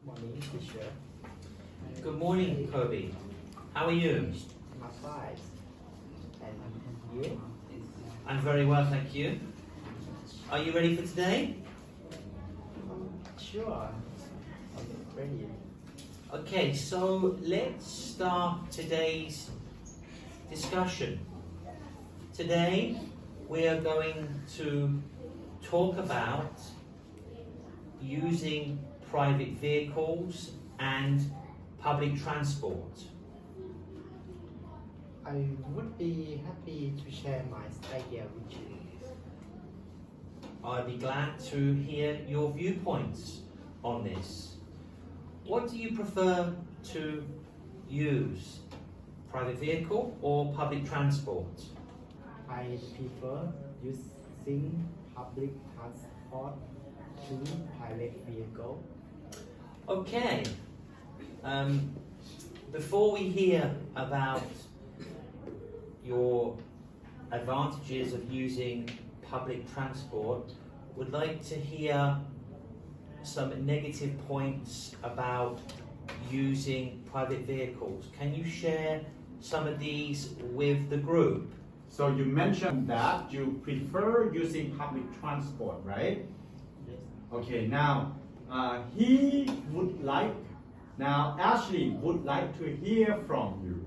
Morning, teacher. Good morning, Kobey. How are you? I'm fine. And you? I'm very well, thank you. Are you ready for today? Sure. I'm ready. Okay, so let's start today's discussion. Today we are going to talk about using private vehicles and public transport. I would be happy to share my idea with you. I'd be glad to hear your viewpoints on this. What do you prefer to use? Private vehicle or public transport? I prefer using public transport to private vehicle. Okay. Before we hear about your advantages of using public transport, would like to hear some negative points about using private vehicles. Can you share some of these with the group? So you mentioned that you prefer using public transport, right? Yes. Okay, now Ashley would like to hear from you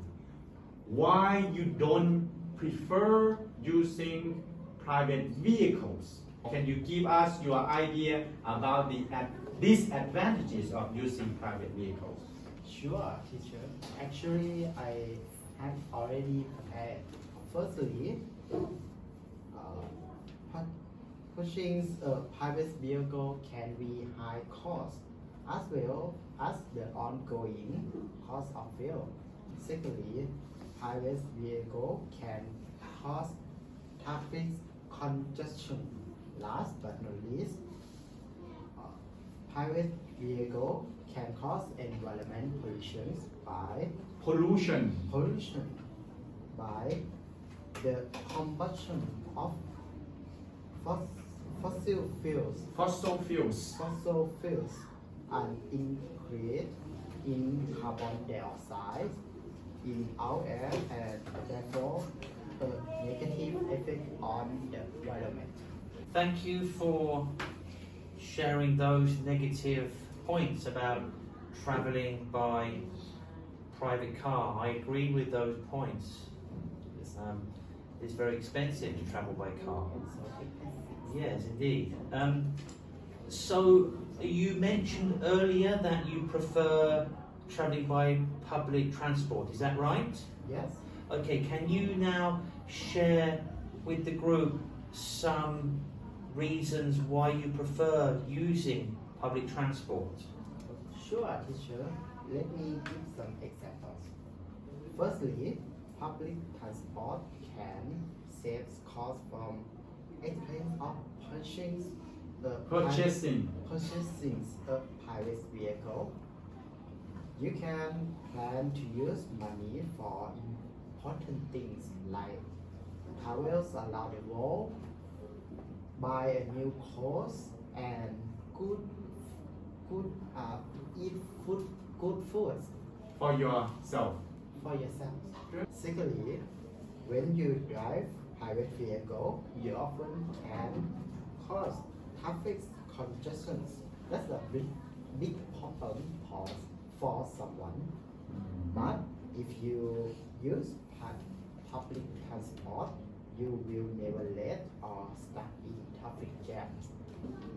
why you don't prefer using private vehicles. Can you give us your idea about the disadvantages of using private vehicles? Sure, teacher. Actually, I have already prepared. Firstly, pushing a private vehicle can be high cost as well as the ongoing cost of fuel. Secondly, private vehicle can cause traffic congestion. Last but not least, private vehicle can cause environmental pollution by the combustion of fossil fuels and increase in carbon dioxide in our air and therefore a negative effect on the environment. Thank you for sharing those negative points about travelling by private car. I agree with those points. It's very expensive to travel by car. Yes, indeed. So you mentioned earlier that you prefer travelling by public transport, is that right? Yes. Okay, can you now share with the group some reasons why you prefer using public transport? Sure, teacher. Let me give some examples. Firstly, public transport can save costs from expense of purchasing a private vehicle. You can plan to use money for important things like travels around the world, buy a new clothes, and eat good foods For yourself. for yourself. Secondly, when you drive private vehicle, you often can cause traffic congestions. That's a big problem for someone. But if you use public transport, you will never late or stuck in traffic jams.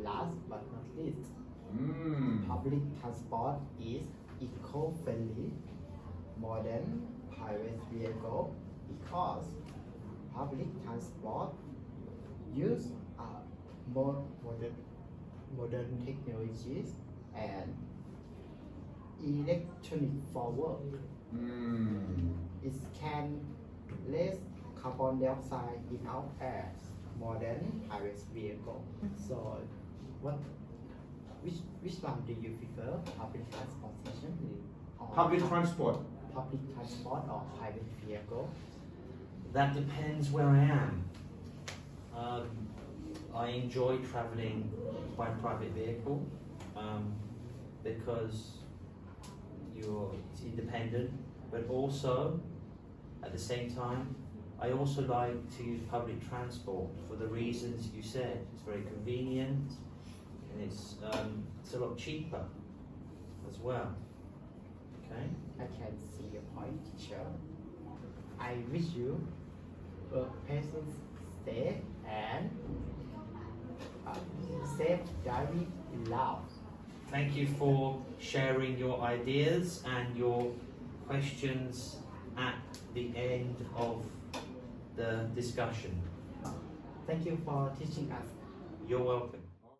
Last but not least, public transport is eco-friendly more than private vehicle because public transport use more modern technologies and electronic for work. It can less carbon dioxide in our air more than private vehicle. So, which one do you prefer? Public transportation or Public transport. Public transport or private vehicle? That depends where I am. I enjoy travelling by private vehicle. because you're independent, but also at the same time I also like to use public transport for the reasons you said. It's very convenient and it's a lot cheaper as well. Okay? I can see your point, teacher. I wish you a pleasant stay and safe driving in Laos. Thank you for sharing your ideas and your questions at the end of the discussion. Thank you for teaching us. You're welcome.